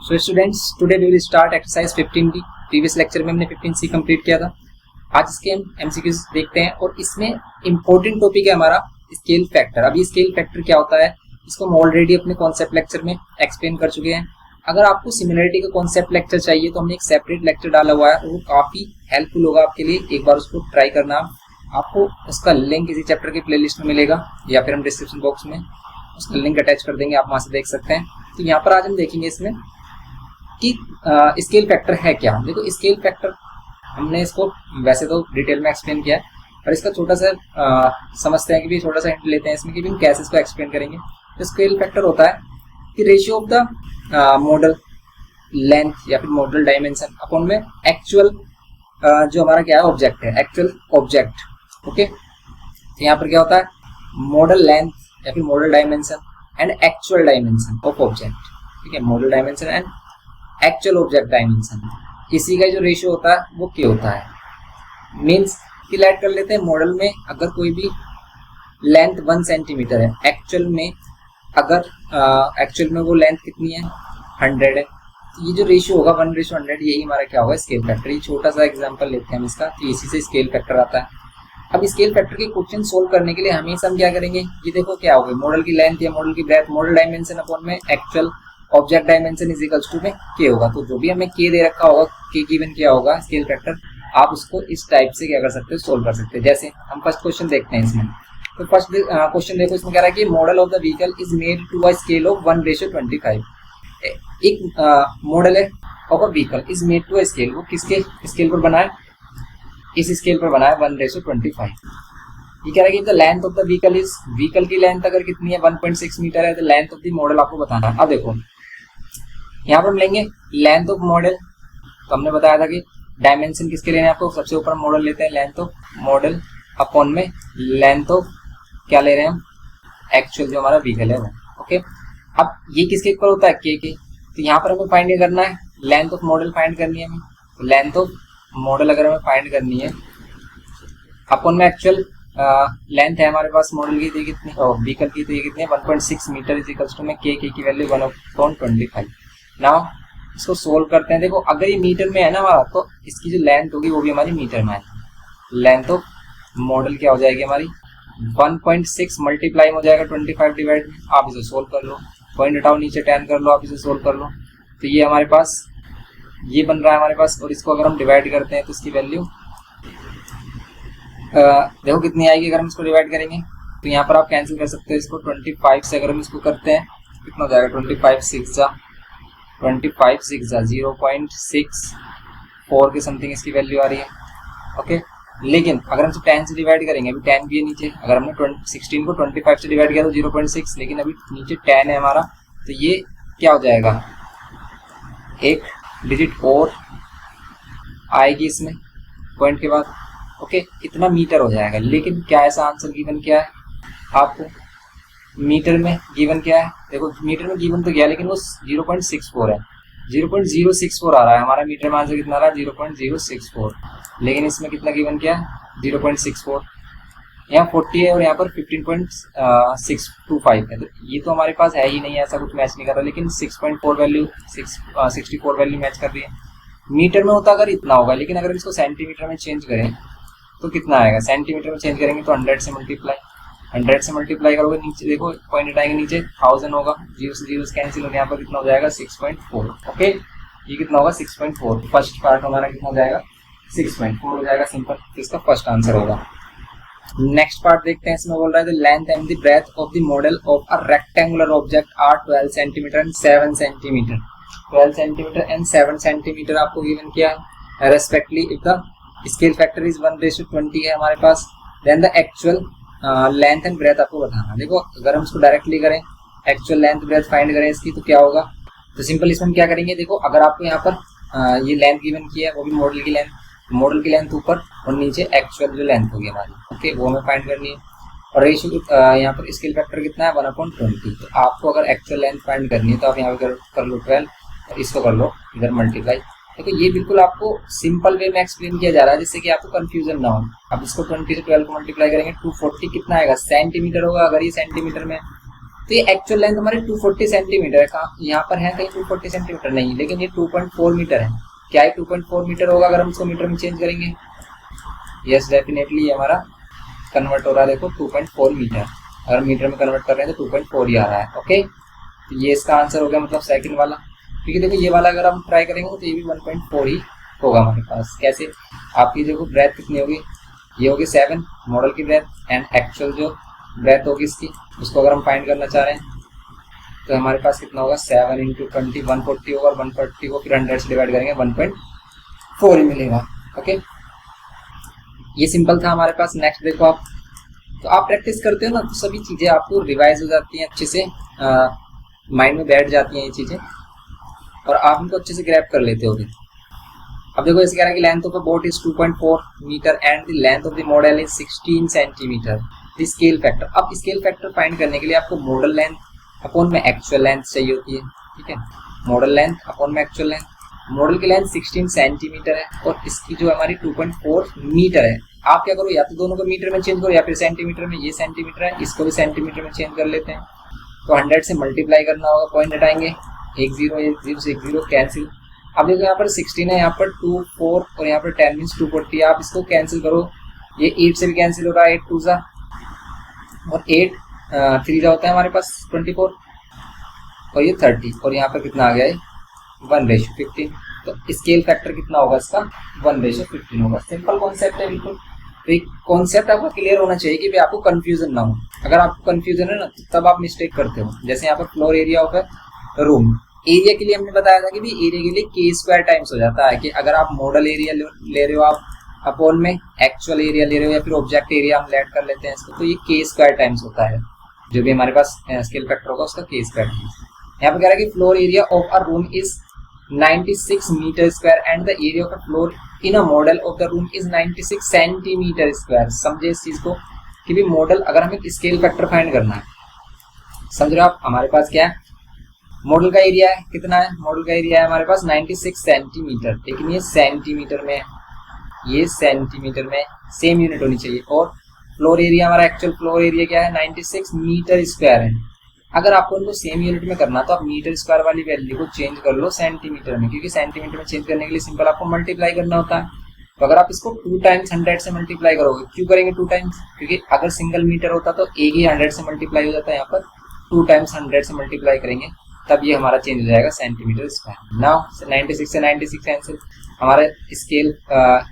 So students, today we will start exercise 15D। Previous lecture में हमने 15C complete किया था। आज इसके हम एमसीक्यूज देखते हैं और इसमें इंपॉर्टेंट टॉपिक है हमारा स्केल फैक्टर। अभी स्केल फैक्टर क्या होता है इसको हम ऑलरेडी अपने कॉन्सेप्ट लेक्चर में एक्सप्लेन कर चुके हैं। अगर आपको सिमिलरिटी का कॉन्सेप्ट लेक्चर चाहिए तो हमने एक सेपरेट लेक्चर डाला हुआ है और वो काफी हेल्पफुल होगा आपके लिए। एक बार उसको ट्राई करना। आपको उसका लिंक इसी चैप्टर के प्लेलिस्ट में मिलेगा या फिर हम डिस्क्रिप्शन बॉक्स में उसका लिंक अटैच कर देंगे, आप वहां से देख सकते हैं। तो यहाँ पर आज हम देखेंगे इसमें कि स्केल फैक्टर है क्या। देखो, स्केल फैक्टर हमने इसको वैसे तो डिटेल में एक्सप्लेन किया है, और इसका छोटा सा समझते हैं कि भी छोटा सा हिंट लेते हैं इसमें कि भी कैसे इसको एक्सप्लेन करेंगे। तो स्केल फैक्टर होता है कि ratio of the model length या फिर मॉडल डायमेंशन अपॉन में एक्चुअल जो हमारा क्या है ऑब्जेक्ट है, एक्चुअल ऑब्जेक्ट। ओके, तो यहाँ पर क्या होता है मॉडल लेंथ या फिर model dimension and actual dimension of object. ठीक है, model dimension and actual object dimension, इसी का जो रेशियो होता है वो क्या होता है। मीन्स कि ऐड कर लेते हैं मॉडल में अगर कोई भी लेंथ 1 सेंटीमीटर है, एक्चुअल में अगर एक्चुअल में वो लेंथ कितनी है 100 है, तो ये जो रेशियो होगा 1:100, यही हमारा क्या होगा स्केल फैक्टर। ये छोटा सा एग्जांपल लेते हैं हम इसका, तो इसी से स्केल फैक्टर आता है। अब स्केल फैक्टर के क्वेश्चन सोल्व करने के लिए हमेशा हम क्या करेंगे, ये देखो क्या होगा मॉडल की लेंथ या मॉडल की ब्रेथ, मॉडल डायमेंशन अपॉन में actual object dimension is equals to में के होगा। तो जो भी हमें के दे रखा होगा, के गिवन किया होगा स्केल फैक्टर, आप उसको इस टाइप से क्या कर सकते हो सोल्व कर सकते हैं। जैसे हम फर्स्ट क्वेश्चन देखते हैं इसमें। तो फर्स्ट क्वेश्चन देखो, इसमें कह रहा है कि model of the vehicle is made to a scale of 1:25। एक मॉडल है of a vehicle is made to a scale, वो किसके स्केल पर बना है, इस स्केल पर बना है 1:25। ये कह रहा है कि the length of the vehicle is, vehicle की लेंथ अगर कितनी है 1.6 मीटर है, तो लेंथ ऑफ द मॉडल आपको बताना है। अब देखो यहाँ पर हम लेंगे लेंथ ऑफ मॉडल, तो हमने बताया था कि डायमेंशन किसके लेने आपको, सबसे ऊपर मॉडल लेते हैं लेंथ ऑफ मॉडल अपॉन में लेंथ ऑफ क्या ले रहे हैं हम, एक्चुअल जो हमारा व्हीकल है वो। ओके, अब ये किसके ऊपर होता है के, तो यहाँ पर हमें फाइंड करना है लेंथ ऑफ मॉडल फाइंड करनी है हमें। तो लेंथ ऑफ मॉडल अगर हमें फाइंड करनी है अपॉन में एक्चुअल लेंथ है हमारे पास मॉडल की, तो कितनी व्हीकल की, तो ये कितनी है 1.6 मीटर इज इक्वल्स टू में के की वैल्यू 1/25। नाउ इसको सोल्व करते हैं। देखो अगर ये मीटर में है ना हमारा, तो इसकी जो लेंथ होगी वो भी हमारी मीटर में है। लेंथ ऑफ मॉडल क्या हो जाएगी हमारी 1.6 मल्टीप्लाई हो जाएगा 25 डिवाइड में। आप इसे सोल्व कर लो, पॉइंट हटाओ नीचे 10 कर लो, आप इसे सोल्व कर लो। तो ये हमारे पास ये बन रहा है हमारे पास, और इसको अगर हम डिवाइड करते हैं तो इसकी वैल्यू देखो कितनी आएगी अगर हम इसको डिवाइड करेंगे। तो यहाँ पर आप कैंसिल कर सकते हो इसको 25 से। अगर हम इसको करते हैं कितना हो जाएगा 25 6 जा 0.64 के समथिंग इसकी वैल्यू आ रही है। ओके, लेकिन अगर हम 10 से डिवाइड करेंगे, अभी 10 भी है नीचे, अगर हमने 16 को 25 से डिवाइड किया तो 0.6, लेकिन अभी नीचे 10 है हमारा, तो ये क्या हो जाएगा एक डिजिट और आएगी इसमें पॉइंट के बाद। ओके, इतना मीटर हो जाएगा। लेकिन क्या ऐसा आंसर गिवन क्या है आपको, मीटर में गिवन क्या है, देखो मीटर में गिवन तो क्या, लेकिन वो 0.64 है, 0.064 आ रहा है हमारा मीटर में। आंसर कितना आ रहा है 0.064, लेकिन इसमें कितना गिवन क्या है 0.64। यहाँ 40 है और यहाँ पर 15.625 है, तो ये तो हमारे पास है ही नहीं, ऐसा कुछ मैच नहीं कर रहा। लेकिन 6.4 वैल्यू 64 वैल्यू मैच कर रही है। मीटर में होता अगर इतना होगा, लेकिन अगर इसको सेंटीमीटर में चेंज करें तो कितना आएगा, सेंटीमीटर में चेंज करेंगे तो 100 से मल्टीप्लाई करोगे, नीचे देखो पॉइंट हटाएंगे नीचे 1000 होगा, जीरो से जीरो कैंसिल होगा, यहाँ पर कितना हो जाएगा 6.4। ओके, ये कितना होगा 6.4। फर्स्ट पार्ट हमारा कितना हो जाएगा 6.4 हो जाएगा, सिंपल। तो इसका फर्स्ट आंसर होगा। नेक्स्ट पार्ट देखते हैं। इसमें बोल रहा है the length and the breadth of the model of a rectangular object are 12 centimetre and 7 centimetre. 12 centimetre and 7 centimetre आपको गिवन किया है respectively. If the scale factor is 1:20 है हमारे पास, then the actual length and breadth आपको बताना। देखो अगर हम इसको डायरेक्टली करें, एक्चुअल लेंथ ब्रेथ फाइंड करें इसकी, तो क्या होगा, तो सिंपल इसमें हम क्या करेंगे, देखो अगर आपको यहाँ पर ये लेंथ गिवन की है, वो भी मॉडल की लेंथ, मॉडल की लेंथ ऊपर और नीचे एक्चुअल जो लेंथ होगी हमारी, ओके, वो हमें फाइंड करनी है। और रेशियो यहाँ पर स्केल फैक्टर कितना है 1/20। तो आपको अगर एक्चुअल लेंथ फाइंड करनी है तो आप यहाँ पे कर लो 12, और इसको कर लो इधर मल्टीप्लाई। देखो ये बिल्कुल आपको सिंपल वे में एक्सप्लेन किया जा रहा है जिससे कि आपको कंफ्यूजन ना हो। अब इसको 20 से 12 को मल्टीप्लाई करेंगे 240 कितना आएगा सेंटीमीटर होगा। अगर ये सेंटीमीटर में तो ये एक्चुअल लेंथ हमारी 240 सेंटीमीटर है। कहाँ यहाँ पर है कहीं 240 सेंटीमीटर नहीं, लेकिन ये 2.4 मीटर है। क्या ये 2.4 मीटर होगा अगर हम इसको मीटर में चेंज करेंगे? यस डेफिनेटली ये हमारा कन्वर्ट हो रहा है, देखो 2.4 मीटर। अगर मीटर में कन्वर्ट कर रहे हैं तो 2.4 ही आ रहा है। ओके, तो ये इसका आंसर हो गया, मतलब सेकंड वाला। क्योंकि देखो ये वाला अगर हम ट्राई करेंगे तो ये भी 1.4 ही होगा हमारे पास। कैसे? आपकी देखो ब्रेथ कितनी होगी, ये होगी 7 मॉडल की ब्रेथ, एंड एक्चुअल जो ब्रेथ होगी इसकी, उसको अगर हम फाइंड करना चाह रहे हैं तो हमारे पास कितना होगा, 7 × 20 140 होगा, और 140 को फिर 100 से डिवाइड करेंगे 1.4 ही मिलेगा। ओके, ये सिंपल था हमारे पास। नेक्स्ट देखो आप, तो आप प्रैक्टिस करते हो ना तो सभी चीज़ें आपको रिवाइज हो जाती हैं, अच्छे से माइंड में बैठ जाती हैं ये चीज़ें, और आप इनको अच्छे से ग्रैब कर लेते होगे। अब देखो इसे कह रहा है कि length of the boat is 2.4 metre and the length of the model is 16 centimetre. The scale factor, अब स्केल फैक्टर फाइंड करने के लिए आपको मॉडल लेंथ अपॉन में एक्चुअल लेंथ चाहिए होती है। ठीक है, मॉडल लेंथ अपॉन में एक्चुअल लेंथ। मॉडल की लेंथ 16 सेंटीमीटर है और इसकी जो हमारी 2.4 मीटर है। आप क्या करो, या तो दोनों को मीटर में चेंज करो या फिर सेंटीमीटर में। ये सेंटीमीटर है, इसको भी सेंटीमीटर में चेंज कर लेते हैं। तो 100 से मल्टीप्लाई करना होगा, पॉइंट हटाएंगे, 1 0 से 1 0 कैंसिल। अब देखो यहाँ पर 16 है, यहाँ पर 2 4 और यहाँ पर 10 मीन्स 240। आप इसको कैंसिल करो, ये 8 से भी कैंसिल हो रहा है, 8 2 सा और 8 3 जा होता है हमारे पास 24 और ये 30, और यहाँ पर कितना आ गया है 1:15। तो स्केल फैक्टर कितना होगा इसका, 1:15 होगा। सिंपल कॉन्सेप्ट है बिल्कुल। तो एक कॉन्सेप्ट आपको क्लियर होना चाहिए कि भाई आपको कंफ्यूजन ना हो। अगर आपको कंफ्यूजन है ना तब आप मिस्टेक करते हो। जैसे यहाँ पर floor area of room, area के लिए हमने बताया था कि भी एरिया के लिए k² टाइम्स हो जाता है, कि अगर आप मॉडल एरिया ले रहे हो आप अपॉन में एक्चुअल एरिया ले रहे हो या फिर ऑब्जेक्ट एरिया हम ऐड कर लेते हैं इसको, तो ये k² टाइम्स होता है। जो भी हमारे पास स्केल फैक्टर होगा उसका k²। यहाँ पर कह रहा है कि floor area of a room is 96 metre square and the area of a floor in a model of the room is 96 centimetre square. समझे इस चीज को कि भी मॉडल, अगर हमें स्केल फैक्टर फाइंड करना है, समझ रहे हो आप, हमारे पास क्या है, मॉडल का एरिया है कितना है, मॉडल का एरिया है हमारे पास 96 सेंटीमीटर, लेकिन ये सेंटीमीटर में, ये सेंटीमीटर में सेम यूनिट होनी चाहिए। और फ्लोर एरिया, हमारा एक्चुअल फ्लोर एरिया क्या है 96 मीटर स्क्वायर है। अगर आपको उनको सेम यूनिट में करना तो आप मीटर स्क्वायर वाली वैल्यू को चेंज कर लो सेंटीमीटर में, क्योंकि सेंटीमीटर में चेंज करने के लिए सिंपल आपको मल्टीप्लाई करना होता है। तो अगर आप इसको 2 टाइम्स 100 से मल्टीप्लाई करोगे, क्यों करेंगे 2 टाइम्स, क्योंकि अगर सिंगल मीटर होता तो एक ही 100 से मल्टीप्लाई हो जाता है, यहाँ पर 2 टाइम्स 100 से मल्टीप्लाई करेंगे तब ये हमारा चेंज हो जाएगा सेंटीमीटर स्क्वायर। नाउ 96 से 96 आंसर हमारे स्केल,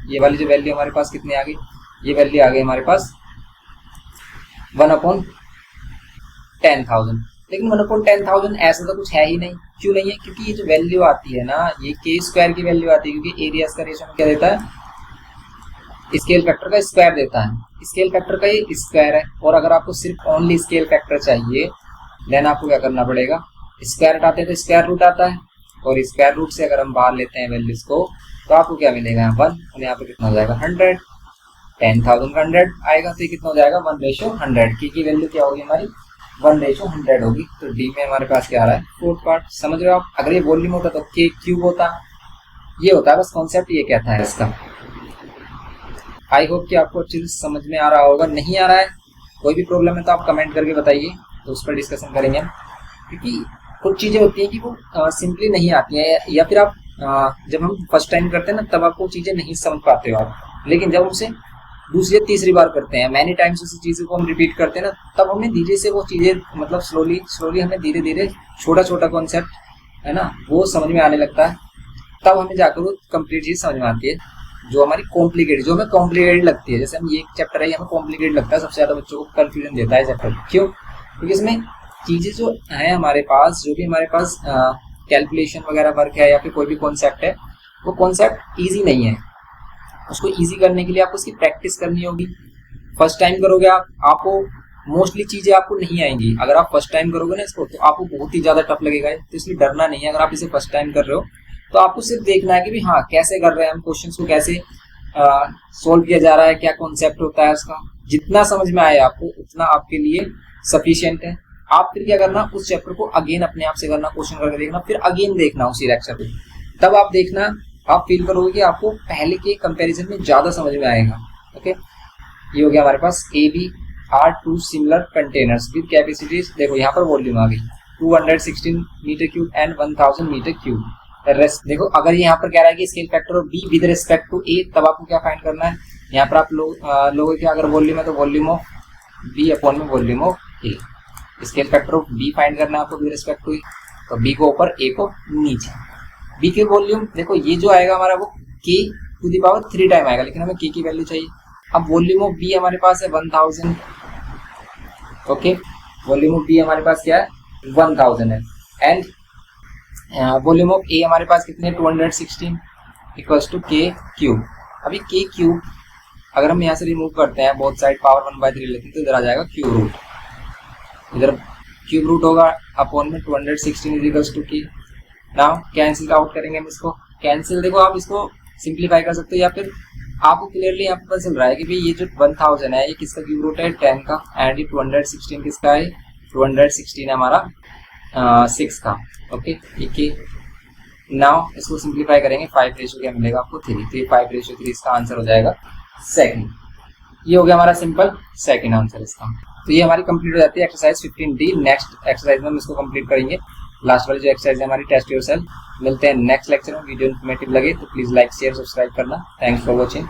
ये वाली जो वैल्यू हमारे पास कितनी आ गई, ये वैल्यू आ गई हमारे पास 1/10,000। लेकिन 1/10,000 ऐसा तो कुछ है ही नहीं। क्यों नहीं है, क्योंकि ये जो वैल्यू आती है ना, ये k² की वैल्यू आती है, क्योंकि एरिया का रेशो में क्या देता है, स्केल फैक्टर का स्क्वायर देता है। स्केल फैक्टर का ये स्क्वायर है, और अगर आपको सिर्फ ओनली स्केल फैक्टर चाहिए देन आपको क्या करना पड़ेगा, स्क्वायर हटाते हैं तो स्क्वायर रूट आता है, और स्क्वायर रूट से अगर हम बाहर लेते हैं वैल्यूज को तो आपको क्या मिलेगा 1, और यहाँ पे कितना हो जाएगा 100, 10,000 का 100 आएगा, तो ये कितना हो जाएगा 1:100। की वैल्यू क्या होगी हमारी 1:100 होगी। तो डी में हमारे पास क्या आ रहा है 4th पार्ट। समझ रहे हो आप, अगर ये वॉल्यूम होता तो k³ होता, ये होता है बस कॉन्सेप्ट ये कहता है इसका। आई होप कि आपको अच्छे से समझ में आ रहा होगा। नहीं आ रहा है, कोई भी प्रॉब्लम है तो आप कमेंट करके बताइए, तो उस पर डिस्कशन करेंगे हम। क्योंकि कुछ चीज़ें होती हैं कि वो सिंपली नहीं आती हैं, या फिर आप जब हम फर्स्ट टाइम करते हैं ना तब आपको चीज़ें नहीं समझ पाते हो आप, लेकिन जब उसे दूसरी या तीसरी बार करते हैं, मैनी टाइम्स उसी चीज़ को हम रिपीट करते हैं ना, तब हमें धीरे से वो चीज़ें, मतलब स्लोली हमें धीरे धीरे छोटा कॉन्सेप्ट है ना वो समझ में आने लगता है। तब हमें जाकर वो कंप्लीट चीज़ समझ में आती है, जो हमारी कॉम्प्लिकेटेड, जो हमें कॉम्प्लिकेटेड लगती है। जैसे हम ये चैप्टर है, हमें कॉम्प्लिकेटेड लगता है, सबसे ज़्यादा बच्चों को कन्फ्यूजन देता है चैप्टर। क्यों? क्योंकि इसमें चीज़ें जो हैं हमारे पास, जो भी हमारे पास कैलकुलेशन वगैरह वर्क है या फिर कोई भी कॉन्सेप्ट है, वो कॉन्सेप्ट ईजी नहीं है। उसको ईजी करने के लिए आपको उसकी प्रैक्टिस करनी होगी। फर्स्ट टाइम करोगे आपको मोस्टली चीज़ें आपको नहीं आएंगी। अगर आप फर्स्ट टाइम करोगे ना इसको तो आपको बहुत ही ज़्यादा टफ लगेगा, तो इसलिए डरना नहीं है। अगर आप इसे फर्स्ट टाइम कर रहे हो तो आपको सिर्फ देखना है कि भी हाँ कैसे कर रहे हैं हम, क्वेश्चंस को कैसे सोल्व किया जा रहा है, क्या कॉन्सेप्ट होता है उसका। जितना समझ में आए आपको उतना आपके लिए सफिशिएंट है। आप फिर क्या करना, उस चैप्टर को अगेन अपने आप से करना, क्वेश्चन करके देखना, फिर अगेन देखना उसी लेक्चर को। तब आप देखना, आप फील करोगे कि आपको पहले के कंपैरिजन में ज़्यादा समझ में आएगा। ओके, ये हो गया हमारे पास AB are two similar containers with capacities, देखो यहाँ पर वॉल्यूम आ गई 216 metre cube and 1000 metre cube. Rest देखो अगर यहाँ पर कह रहा है कि scale factor of B with respect to A, तब आपको क्या फाइंड करना है, यहाँ पर आप लोगों के अगर वॉल्यूम है तो वॉल्यूम ऑफ बी अपॉन में volume of A. Scale factor of B find करना है आपको विद रिस्पेक्ट टू ए, तो बी को ऊपर ए को नीचे। बी के वॉल्यूम देखो ये जो आएगा हमारा वो के टू द पावर 3 टाइम आएगा, लेकिन हमें के की वैल्यू चाहिए। अब वॉल्यूम ऑफ बी हमारे पास है 1000, ओके, वॉल्यूम ऑफ बी हमारे पास क्या है 1000 है, एंड वॉल्यूम ऑफ ए हमारे पास कितने 216 इक्वल्स टू के क्यूब। अभी के क्यूब अगर हम यहाँ से रिमूव करते हैं बोथ साइड पावर 1/3 लेते हैं तो इधर आ जाएगा क्यूब रूट, इधर क्यूब रूट होगा अपॉन में 216 इज इक्वल्स टू के। नाउ कैंसिल आउट करेंगे हम इसको, कैंसिल देखो आप इसको सिंप्लीफाई कर सकते हो, या फिर आपको क्लियरली यहाँ पर पता चल रहा है कि भाई ये जो 1000 है ये किसका क्यूब रूट है 10 का, एंड ये 216 किसका है 216 है हमारा 6 का, ओके ठीक है। नाउ इसको सिंप्लीफाई करेंगे 5 क्या मिलेगा आपको 3, तो ये 5:3 इसका आंसर हो जाएगा सेकंड। ये हो गया हमारा सिंपल सेकंड आंसर इसका। तो ये हमारी कंप्लीट हो जाती है एक्सरसाइज 15D। नेक्स्ट एक्सरसाइज में हम इसको कंप्लीट करेंगे, लास्ट वाली जो एक्सरसाइज है हमारी टेस्ट योरसेल्फ। मिलते हैं नेक्स्ट लेक्चर में। वीडियो इन्फॉर्मेटिव लगे तो प्लीज लाइक शेयर सब्सक्राइब करना। Thanks for watching.